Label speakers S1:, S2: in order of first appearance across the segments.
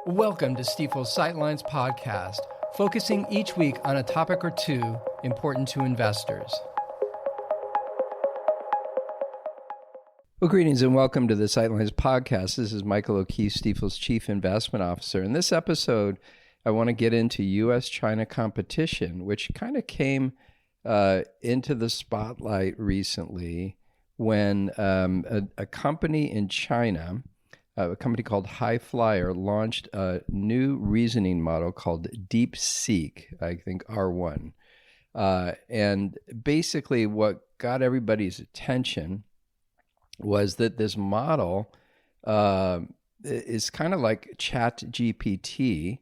S1: Welcome to Stifel's Sightlines podcast, focusing each week on a topic or two important to investors. Well, greetings and welcome to the Sightlines podcast. This is Michael O'Keefe, Stifel's Chief Investment Officer. In this episode, I want to get into U.S.-China competition, which kind of came into the spotlight recently when a company in China, a company called High Flyer, launched a new reasoning model called DeepSeek, I think R1. And basically what got everybody's attention was that this model is kind of like ChatGPT.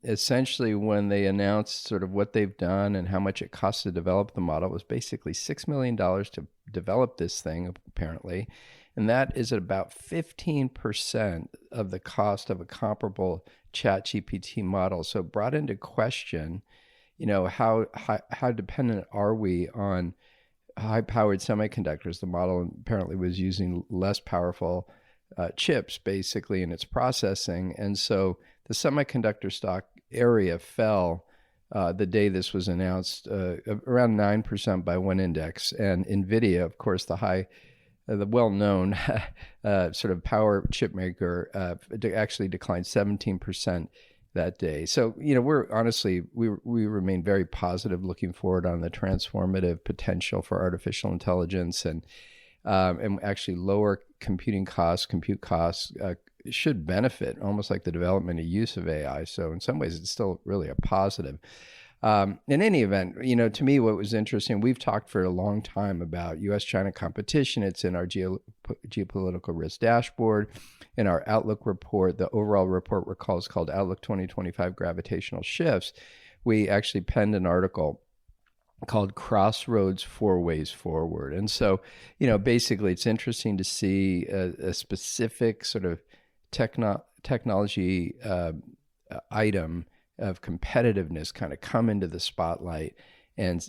S1: Essentially when they announced sort of what they've done and how much it costs to develop the model, it was basically $6 million to develop this thing, apparently. And that is at about 15% of the cost of a comparable ChatGPT model. So it brought into question, how dependent are we on high-powered semiconductors? The model apparently was using less powerful chips, basically, in its processing. And so the semiconductor stock area fell the day this was announced, around 9% by one index. And NVIDIA, of course, the well-known sort of power chip maker, actually declined 17% that day. So, we remain very positive looking forward on the transformative potential for artificial intelligence and actually lower compute costs should benefit, almost like the development and use of AI. So in some ways, it's still really a positive. In any event, to me, what was interesting, we've talked for a long time about U.S.-China competition. It's in our geopolitical risk dashboard, in our Outlook report. The overall report is called Outlook 2025 Gravitational Shifts. We actually penned an article called Crossroads, Four Ways Forward. And so, basically it's interesting to see a specific sort of technology item of competitiveness kind of come into the spotlight and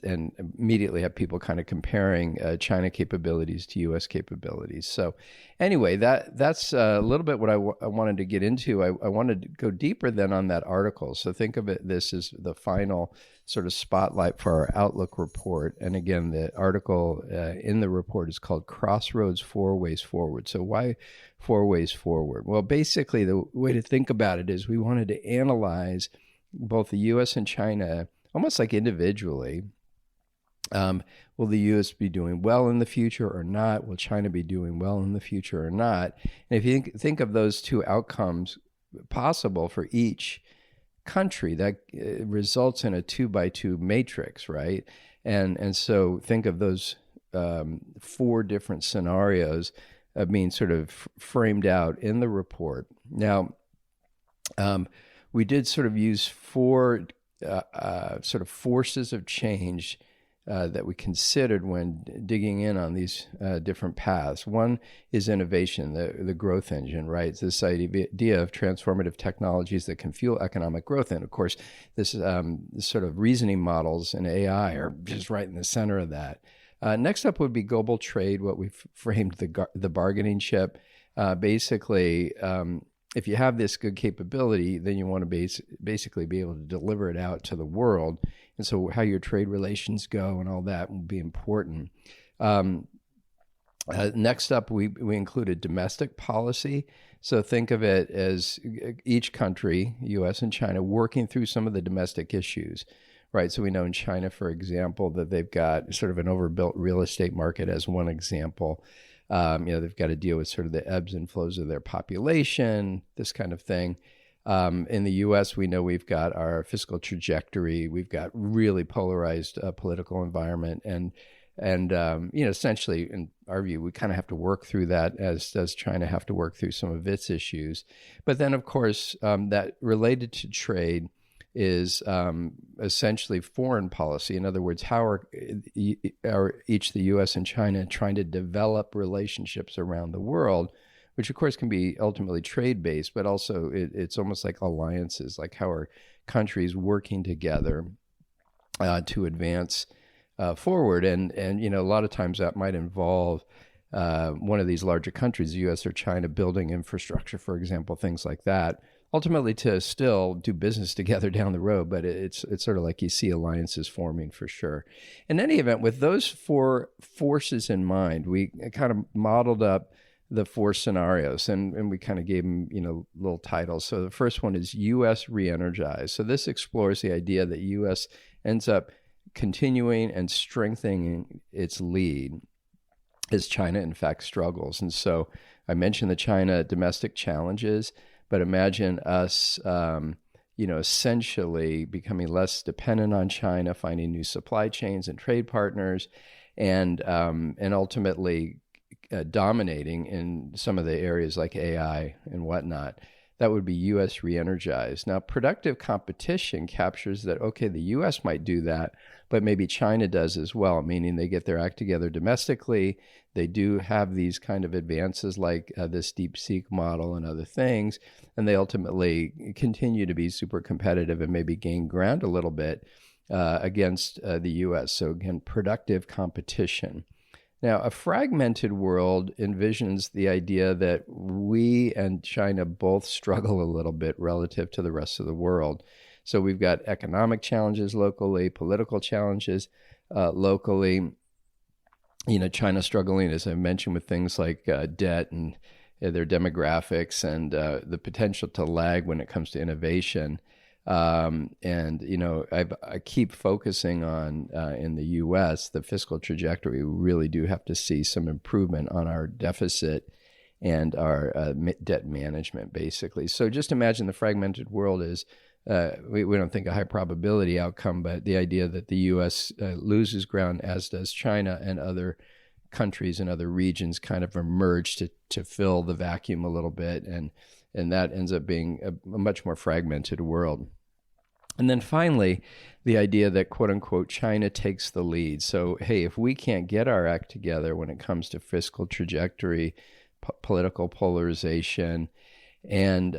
S1: immediately have people kind of comparing China capabilities to U.S. capabilities. So anyway, that's a little bit what I wanted to get into. I wanted to go deeper then on that article. So think of this as the final sort of spotlight for our Outlook report. And again, the article in the report is called Crossroads, Four Ways Forward. So why Four Ways Forward? Well, basically the way to think about it is we wanted to analyze both the U.S. and China almost like individually. Will the U.S. be doing well in the future or not? Will China be doing well in the future or not? And if you think of those two outcomes possible for each country, that results in a 2x2 matrix, right? And so think of those four different scenarios being sort of framed out in the report. Now, we did sort of use four sort of forces of change that we considered when digging in on these different paths. One is innovation, the growth engine, right? It's this idea of transformative technologies that can fuel economic growth. And of course, this sort of reasoning models and AI are just right in the center of that. Next up would be global trade, what we've framed the bargaining chip. Basically, if you have this good capability, then you want to basically be able to deliver it out to the world. And so how your trade relations go and all that will be important. Next up, we included domestic policy. So think of it as each country, U.S. and China, working through some of the domestic issues, right? So we know in China, for example, that they've got sort of an overbuilt real estate market as one example. They've got to deal with sort of the ebbs and flows of their population, this kind of thing. In the U.S., we know we've got our fiscal trajectory. We've got really polarized political environment. And essentially, in our view, we kind of have to work through that, as does China have to work through some of its issues. But then, of course, that related to trade is essentially foreign policy. In other words, how are each the U.S. and China trying to develop relationships around the world, which of course can be ultimately trade-based, but also it's almost like alliances, like how are countries working together to advance forward. And a lot of times that might involve one of these larger countries, the U.S. or China, building infrastructure, for example, things like that, ultimately to still do business together down the road. But it's sort of like you see alliances forming for sure. In any event, with those four forces in mind, we kind of modeled up the four scenarios, and we kind of gave them, little titles. So the first one is U.S. re-energized. So this explores the idea that U.S. ends up continuing and strengthening its lead as China, in fact, struggles. And so I mentioned the China domestic challenges, but imagine us, essentially becoming less dependent on China, finding new supply chains and trade partners, and ultimately dominating in some of the areas like AI and whatnot. That would be U.S. re-energized. Now, productive competition captures that, okay, the U.S. might do that, but maybe China does as well, meaning they get their act together domestically. They do have these kind of advances like this DeepSeek model and other things, and they ultimately continue to be super competitive and maybe gain ground a little bit against the U.S. So again, productive competition. Now, a fragmented world envisions the idea that we and China both struggle a little bit relative to the rest of the world. So we've got economic challenges locally, political challenges locally. China struggling, as I mentioned, with things like debt and their demographics and the potential to lag when it comes to innovation. I keep focusing on, in the U.S., the fiscal trajectory. We really do have to see some improvement on our deficit and our debt management, basically. So just imagine the fragmented world is, we don't think a high probability outcome, but the idea that the U.S. Loses ground, as does China, and other countries and other regions kind of emerge to fill the vacuum a little bit, and that ends up being a much more fragmented world. And then finally, the idea that, quote unquote, China takes the lead. So, hey, if we can't get our act together when it comes to fiscal trajectory, political polarization, and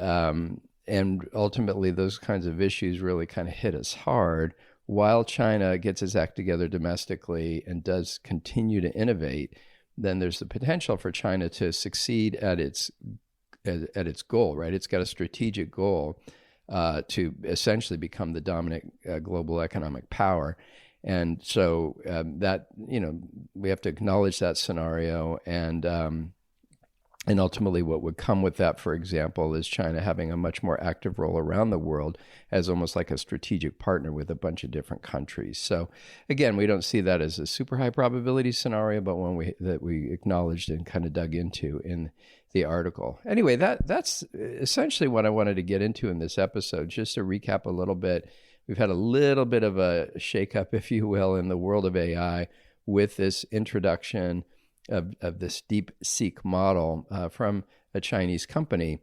S1: ultimately those kinds of issues really kind of hit us hard, while China gets its act together domestically and does continue to innovate, then there's the potential for China to succeed at its goal, right? It's got a strategic goal to essentially become the dominant global economic power. And so that, we have to acknowledge that scenario, and ultimately what would come with that, for example, is China having a much more active role around the world as almost like a strategic partner with a bunch of different countries. So again, we don't see that as a super high probability scenario, but one that we acknowledged and kind of dug into in the article. Anyway, that's essentially what I wanted to get into in this episode. Just to recap a little bit, we've had a little bit of a shakeup, if you will, in the world of AI with this introduction of this DeepSeek model from a Chinese company,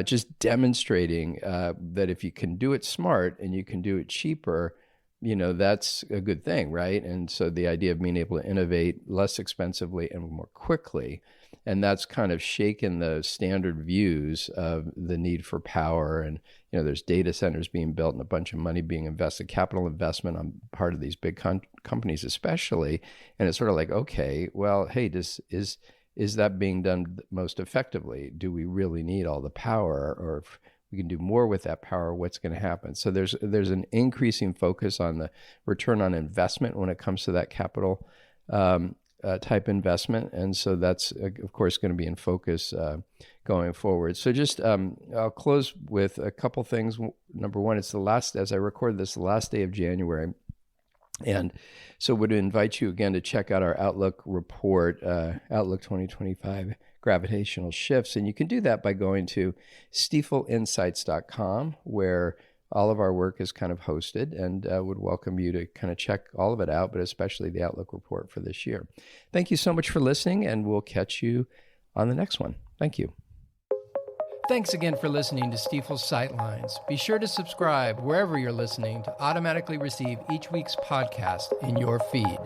S1: just demonstrating that if you can do it smart and you can do it cheaper, that's a good thing, right? And so the idea of being able to innovate less expensively and more quickly, and that's kind of shaken the standard views of the need for power. And, there's data centers being built and a bunch of money being invested, capital investment on part of these big companies especially. And it's sort of like, okay, well, hey, is that being done most effectively? Do we really need all the power? Or if we can do more with that power, what's going to happen? So there's an increasing focus on the return on investment when it comes to that capital type investment. And so that's, of course, going to be in focus going forward. So just, I'll close with a couple things. Number one, it's as I record this, the last day of January. And so would invite you again to check out our Outlook report, Outlook 2025 Gravitational Shifts. And you can do that by going to stiefelinsights.com, where all of our work is kind of hosted, and would welcome you to kind of check all of it out, but especially the Outlook report for this year. Thank you so much for listening, and we'll catch you on the next one. Thank you. Thanks again for listening to Stiefel's Sightlines. Be sure to subscribe wherever you're listening to automatically receive each week's podcast in your feed.